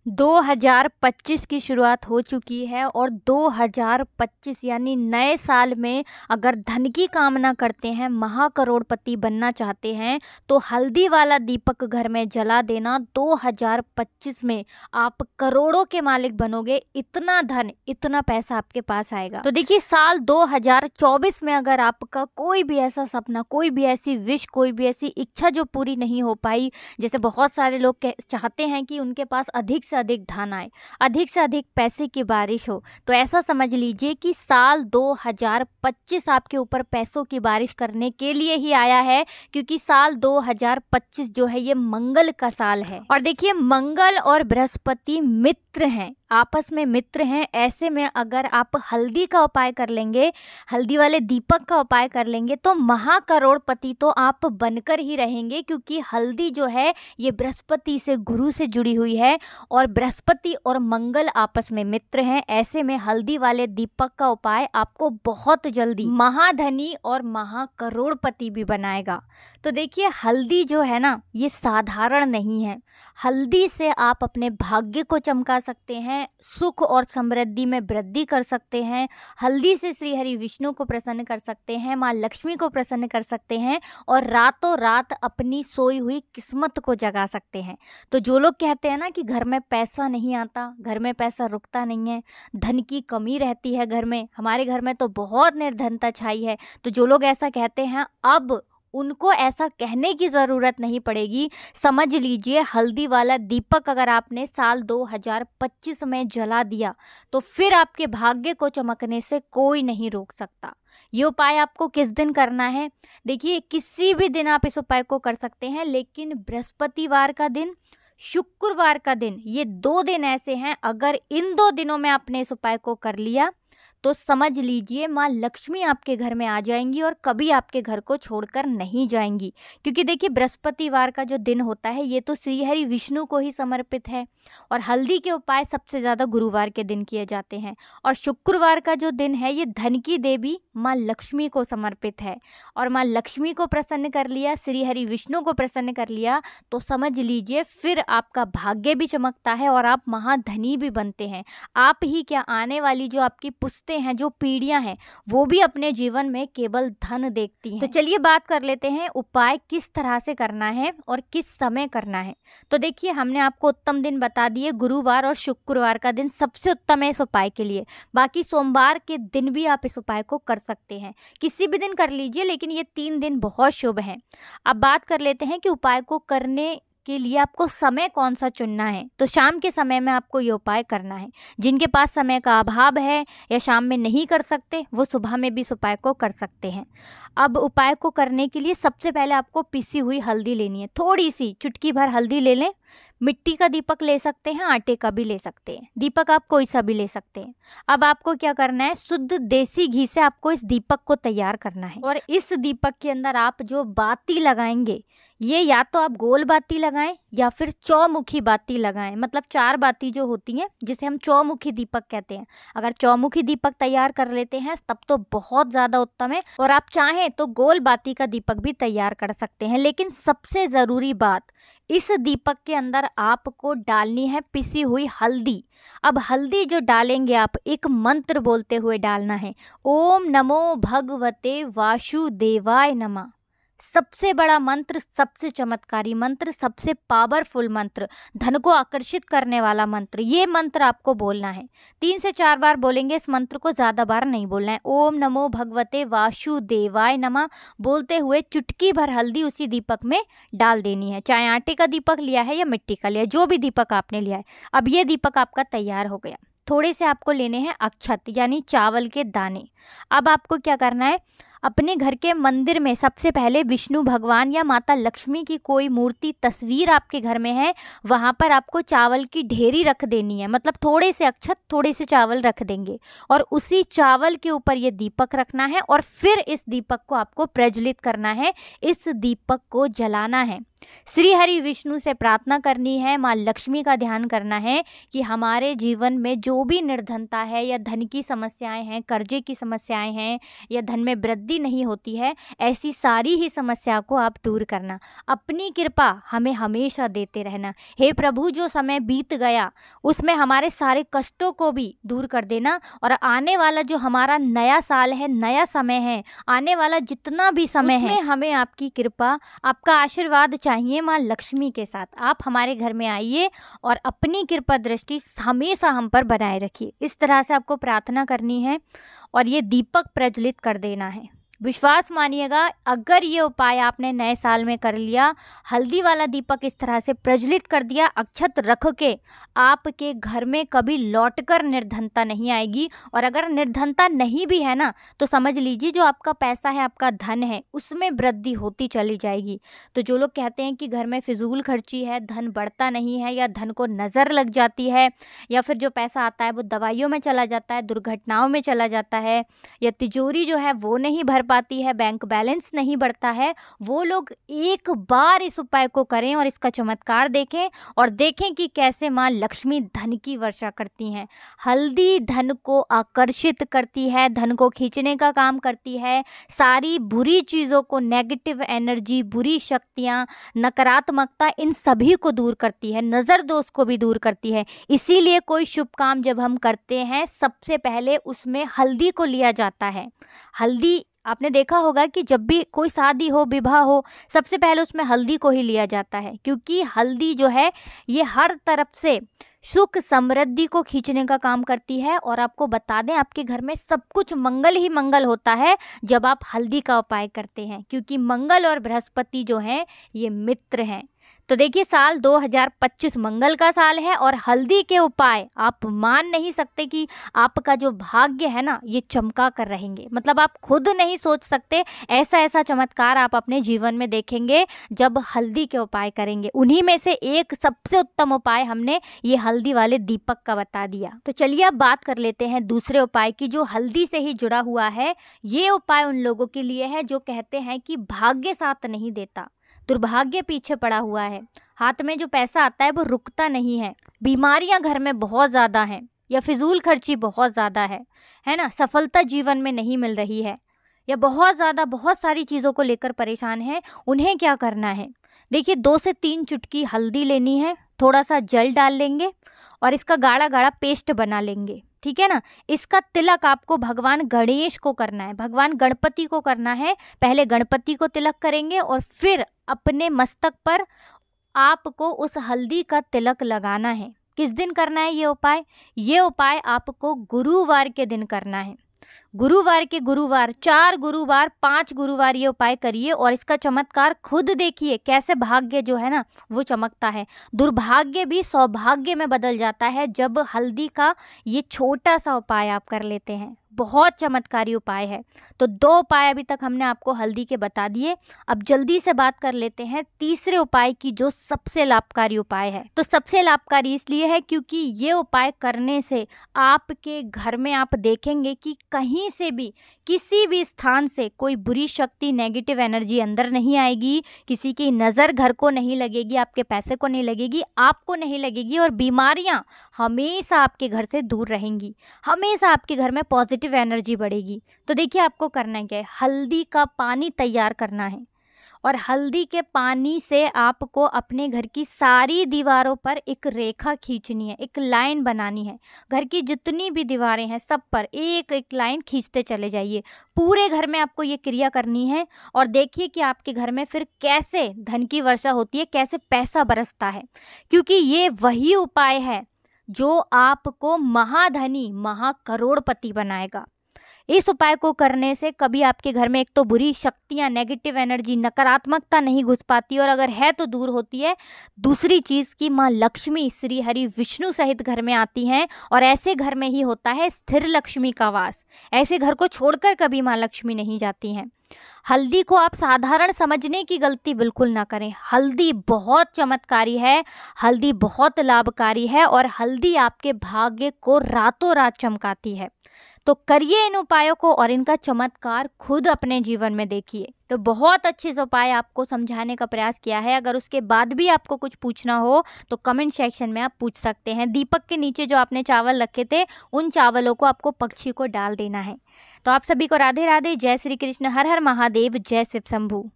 2025 की शुरुआत हो चुकी है और 2025 यानी नए साल में अगर धन की कामना करते हैं, महाकरोड़पति बनना चाहते हैं, तो हल्दी वाला दीपक घर में जला देना। 2025 में आप करोड़ों के मालिक बनोगे। इतना धन, इतना पैसा आपके पास आएगा। तो देखिए, साल 2024 में अगर आपका कोई भी ऐसा सपना, कोई भी ऐसी विश, कोई भी ऐसी इच्छा जो पूरी नहीं हो पाई, जैसे बहुत सारे लोग चाहते हैं कि उनके पास अधिक से अधिक धन आए, अधिक से अधिक पैसे की बारिश हो, तो ऐसा समझ लीजिए कि साल 2025 आपके ऊपर पैसों की बारिश करने के लिए ही आया है, क्योंकि साल 2025 जो है ये मंगल का साल है। और देखिए, मंगल और बृहस्पति मित्र हैं, आपस में मित्र हैं। ऐसे में अगर आप हल्दी का उपाय कर लेंगे, हल्दी वाले दीपक का उपाय कर लेंगे, तो महाकरोड़पति तो आप बनकर ही रहेंगे, क्योंकि हल्दी जो है ये बृहस्पति से, गुरु से जुड़ी हुई है और बृहस्पति और मंगल आपस में मित्र हैं। ऐसे में हल्दी वाले दीपक का उपाय आपको बहुत जल्दी महाधनी और महाकरोड़पति भी बनाएगा। तो देखिए, हल्दी जो है ना, ये साधारण नहीं है। हल्दी से आप अपने भाग्य को चमका सकते हैं, सुख और समृद्धि में वृद्धि कर सकते हैं। हल्दी से श्री हरि विष्णु को प्रसन्न कर सकते हैं, माँ लक्ष्मी को प्रसन्न कर सकते हैं और रातों रात अपनी सोई हुई किस्मत को जगा सकते हैं। तो जो लोग कहते हैं ना कि घर में पैसा नहीं आता, घर में पैसा रुकता नहीं है, धन की कमी रहती है घर में, हमारे घर में तो बहुत निर्धनता छाई है, तो जो लोग ऐसा कहते हैं, अब उनको ऐसा कहने की ज़रूरत नहीं पड़ेगी। समझ लीजिए, हल्दी वाला दीपक अगर आपने साल 2025 में जला दिया, तो फिर आपके भाग्य को चमकने से कोई नहीं रोक सकता। ये उपाय आपको किस दिन करना है? देखिए, किसी भी दिन आप इस उपाय को कर सकते हैं, लेकिन बृहस्पतिवार का दिन, शुक्रवार का दिन, ये 2 दिन ऐसे हैं, अगर इन 2 दिनों में आपने इस उपाय को कर लिया तो समझ लीजिए माँ लक्ष्मी आपके घर में आ जाएंगी और कभी आपके घर को छोड़कर नहीं जाएंगी। क्योंकि देखिए, बृहस्पतिवार का जो दिन होता है ये तो श्री हरि विष्णु को ही समर्पित है और हल्दी के उपाय सबसे ज़्यादा गुरुवार के दिन किए जाते हैं। और शुक्रवार का जो दिन है ये धन की देवी माँ लक्ष्मी को समर्पित है। और माँ लक्ष्मी को प्रसन्न कर लिया, श्री हरि विष्णु को प्रसन्न कर लिया, तो समझ लीजिए फिर आपका भाग्य भी चमकता है और आप महाधनी भी बनते हैं। आप ही क्या, आने वाली जो आपकी पुश्तें हैं, जो पीढ़ियां हैं, वो भी अपने जीवन में केवल धन देखती हैं। तो चलिए बात कर लेते हैं उपाय किस तरह से करना है और किस समय करना है। तो देखिए, हमने आपको उत्तम दिन बता दिए, गुरुवार और शुक्रवार का दिन सबसे उत्तम है इस उपाय के लिए। बाकी सोमवार के दिन भी आप इस उपाय को कर सकते हैं, किसी भी दिन कर लीजिए, लेकिन ये 3 दिन बहुत शुभ हैं। अब बात कर लेते हैं कि उपाय को करने के लिए आपको समय कौन सा चुनना है। तो शाम के समय में आपको ये उपाय करना है। जिनके पास समय का अभाव है या शाम में नहीं कर सकते, वो सुबह में भी इस उपाय को कर सकते हैं। अब उपाय को करने के लिए सबसे पहले आपको पिसी हुई हल्दी लेनी है, थोड़ी सी, चुटकी भर हल्दी ले लें। मिट्टी का दीपक ले सकते हैं, आटे का भी ले सकते हैं, दीपक आप कोई सा भी ले सकते हैं। अब आपको क्या करना है, शुद्ध देसी घी से आपको इस दीपक को तैयार करना है। और इस दीपक के अंदर आप जो बाती लगाएंगे, ये या तो आप गोल बाती लगाएं या फिर चौमुखी बाती लगाएं, मतलब 4 बाती जो होती हैं, जिसे हम चौमुखी दीपक कहते हैं। अगर चौमुखी दीपक तैयार कर लेते हैं तब तो बहुत ज़्यादा उत्तम है, और आप चाहें तो गोल बाती का दीपक भी तैयार कर सकते हैं। लेकिन सबसे ज़रूरी बात, इस दीपक के अंदर आपको डालनी है पिसी हुई हल्दी। अब हल्दी जो डालेंगे आप, एक मंत्र बोलते हुए डालना है, ओम नमो भगवते वासुदेवाय नमः। सबसे बड़ा मंत्र, सबसे चमत्कारी मंत्र, सबसे पावरफुल मंत्र, धन को आकर्षित करने वाला मंत्र, ये मंत्र आपको बोलना है। 3 से 4 बार बोलेंगे, इस मंत्र को ज़्यादा बार नहीं बोलना है। ओम नमो भगवते वासुदेवाय नमः बोलते हुए चुटकी भर हल्दी उसी दीपक में डाल देनी है, चाहे आटे का दीपक लिया है या मिट्टी का लिया है, जो भी दीपक आपने लिया है। अब ये दीपक आपका तैयार हो गया। थोड़े से आपको लेने हैं अक्षत, यानी चावल के दाने। अब आपको क्या करना है, अपने घर के मंदिर में सबसे पहले विष्णु भगवान या माता लक्ष्मी की कोई मूर्ति, तस्वीर आपके घर में है, वहाँ पर आपको चावल की ढेरी रख देनी है। मतलब थोड़े से अक्षत, थोड़े से चावल रख देंगे और उसी चावल के ऊपर ये दीपक रखना है और फिर इस दीपक को आपको प्रज्वलित करना है, इस दीपक को जलाना है। श्री हरि विष्णु से प्रार्थना करनी है, माँ लक्ष्मी का ध्यान करना है कि हमारे जीवन में जो भी निर्धनता है या धन की समस्याएं हैं, कर्जे की समस्याएं हैं या धन में वृद्धि नहीं होती है, ऐसी सारी ही समस्या को आप दूर करना। अपनी कृपा हमें हमेशा देते रहना। हे प्रभु, जो समय बीत गया उसमें हमारे सारे कष्टों को भी दूर कर देना, और आने वाला जो हमारा नया साल है, नया समय है, आने वाला जितना भी समय है, हमें आपकी कृपा, आपका आशीर्वाद चाहिए। माँ लक्ष्मी के साथ आप हमारे घर में आइए और अपनी कृपा दृष्टि हमेशा हम पर बनाए रखिए। इस तरह से आपको प्रार्थना करनी है और ये दीपक प्रज्वलित कर देना है। विश्वास मानिएगा, अगर ये उपाय आपने नए साल में कर लिया, हल्दी वाला दीपक इस तरह से प्रज्वलित कर दिया, अक्षत रख के, आपके घर में कभी लौटकर निर्धनता नहीं आएगी। और अगर निर्धनता नहीं भी है ना, तो समझ लीजिए जो आपका पैसा है, आपका धन है, उसमें वृद्धि होती चली जाएगी। तो जो लोग कहते हैं कि घर में फिजूल खर्ची है, धन बढ़ता नहीं है, या धन को नज़र लग जाती है, या फिर जो पैसा आता है वो दवाइयों में चला जाता है, दुर्घटनाओं में चला जाता है, या तिजोरी जो है वो नहीं भर पाती है, बैंक बैलेंस नहीं बढ़ता है, वो लोग एक बार इस उपाय को करें और इसका चमत्कार देखें, और देखें कि कैसे माँ लक्ष्मी धन की वर्षा करती हैं। हल्दी धन को आकर्षित करती है, धन को खींचने का काम करती है, सारी बुरी चीज़ों को, नेगेटिव एनर्जी, बुरी शक्तियाँ, नकारात्मकता, इन सभी को दूर करती है, नज़र दोष को भी दूर करती है। इसीलिए कोई शुभ काम जब हम करते हैं, सबसे पहले उसमें हल्दी को लिया जाता है। हल्दी आपने देखा होगा कि जब भी कोई शादी हो, विवाह हो, सबसे पहले उसमें हल्दी को ही लिया जाता है, क्योंकि हल्दी जो है ये हर तरफ से सुख समृद्धि को खींचने का काम करती है। और आपको बता दें, आपके घर में सब कुछ मंगल ही मंगल होता है जब आप हल्दी का उपाय करते हैं, क्योंकि मंगल और बृहस्पति जो हैं ये मित्र हैं। तो देखिए, साल 2025 मंगल का साल है, और हल्दी के उपाय आप मान नहीं सकते कि आपका जो भाग्य है ना, ये चमका कर रहेंगे। मतलब आप खुद नहीं सोच सकते, ऐसा ऐसा चमत्कार आप अपने जीवन में देखेंगे जब हल्दी के उपाय करेंगे। उन्हीं में से एक सबसे उत्तम उपाय हमने ये हल्दी वाले दीपक का बता दिया। तो चलिए अब बात कर लेते हैं दूसरे उपाय की, जो हल्दी से ही जुड़ा हुआ है। ये उपाय उन लोगों के लिए है जो कहते हैं कि भाग्य साथ नहीं देता, दुर्भाग्य पीछे पड़ा हुआ है, हाथ में जो पैसा आता है वो रुकता नहीं है, बीमारियां घर में बहुत ज़्यादा हैं, या फिजूल खर्ची बहुत ज़्यादा है ना, सफलता जीवन में नहीं मिल रही है, या बहुत सारी चीज़ों को लेकर परेशान हैं। उन्हें क्या करना है? देखिए, 2 से 3 चुटकी हल्दी लेनी है, थोड़ा सा जल डाल लेंगे और इसका गाढ़ा गाढ़ा पेस्ट बना लेंगे, ठीक है ना। इसका तिलक आपको भगवान गणेश को करना है, भगवान गणपति को करना है। पहले गणपति को तिलक करेंगे और फिर अपने मस्तक पर आपको उस हल्दी का तिलक लगाना है। किस दिन करना है ये उपाय? ये उपाय आपको गुरुवार के दिन करना है। गुरुवार के गुरुवार, 4 गुरुवार, 5 गुरुवार ये उपाय करिए और इसका चमत्कार खुद देखिए, कैसे भाग्य जो है ना वो चमकता है। दुर्भाग्य भी सौभाग्य में बदल जाता है जब हल्दी का ये छोटा सा उपाय आप कर लेते हैं। बहुत चमत्कारी उपाय है। तो 2 उपाय अभी तक हमने आपको हल्दी के बता दिए। अब जल्दी से बात कर लेते हैं तीसरे उपाय की, जो सबसे लाभकारी उपाय है। तो सबसे लाभकारी इसलिए है क्योंकि ये उपाय करने से आपके घर में आप देखेंगे कि कहीं से भी, किसी भी स्थान से कोई बुरी शक्ति, नेगेटिव एनर्जी अंदर नहीं आएगी, किसी की नज़र घर को नहीं लगेगी, आपके पैसे को नहीं लगेगी, आपको नहीं लगेगी, और बीमारियां हमेशा आपके घर से दूर रहेंगी, हमेशा आपके घर में पॉजिटिव एनर्जी बढ़ेगी। तो देखिए, आपको करना क्या है, हल्दी का पानी तैयार करना है और हल्दी के पानी से आपको अपने घर की सारी दीवारों पर एक रेखा खींचनी है, एक लाइन बनानी है। घर की जितनी भी दीवारें हैं सब पर एक एक लाइन खींचते चले जाइए। पूरे घर में आपको ये क्रिया करनी है और देखिए कि आपके घर में फिर कैसे धन की वर्षा होती है, कैसे पैसा बरसता है, क्योंकि ये वही उपाय है जो आपको महाधनी, महाकरोड़पति बनाएगा। इस उपाय को करने से कभी आपके घर में एक तो बुरी शक्तियाँ, नेगेटिव एनर्जी, नकारात्मकता नहीं घुस पाती, और अगर है तो दूर होती है। दूसरी चीज़ कि माँ लक्ष्मी श्री हरि विष्णु सहित घर में आती हैं, और ऐसे घर में ही होता है स्थिर लक्ष्मी का वास। ऐसे घर को छोड़कर कभी माँ लक्ष्मी नहीं जाती हैं। हल्दी को आप साधारण समझने की गलती बिल्कुल ना करें। हल्दी बहुत चमत्कारी है, हल्दी बहुत लाभकारी है, और हल्दी आपके भाग्य को रातों रात चमकाती है। तो करिए इन उपायों को और इनका चमत्कार खुद अपने जीवन में देखिए। तो बहुत अच्छे से उपाय आपको समझाने का प्रयास किया है। अगर उसके बाद भी आपको कुछ पूछना हो तो कमेंट सेक्शन में आप पूछ सकते हैं। दीपक के नीचे जो आपने चावल रखे थे उन चावलों को आपको पक्षी को डाल देना है। तो आप सभी को राधे राधे, जय श्री कृष्ण, हर हर महादेव, जय शिव शंभू।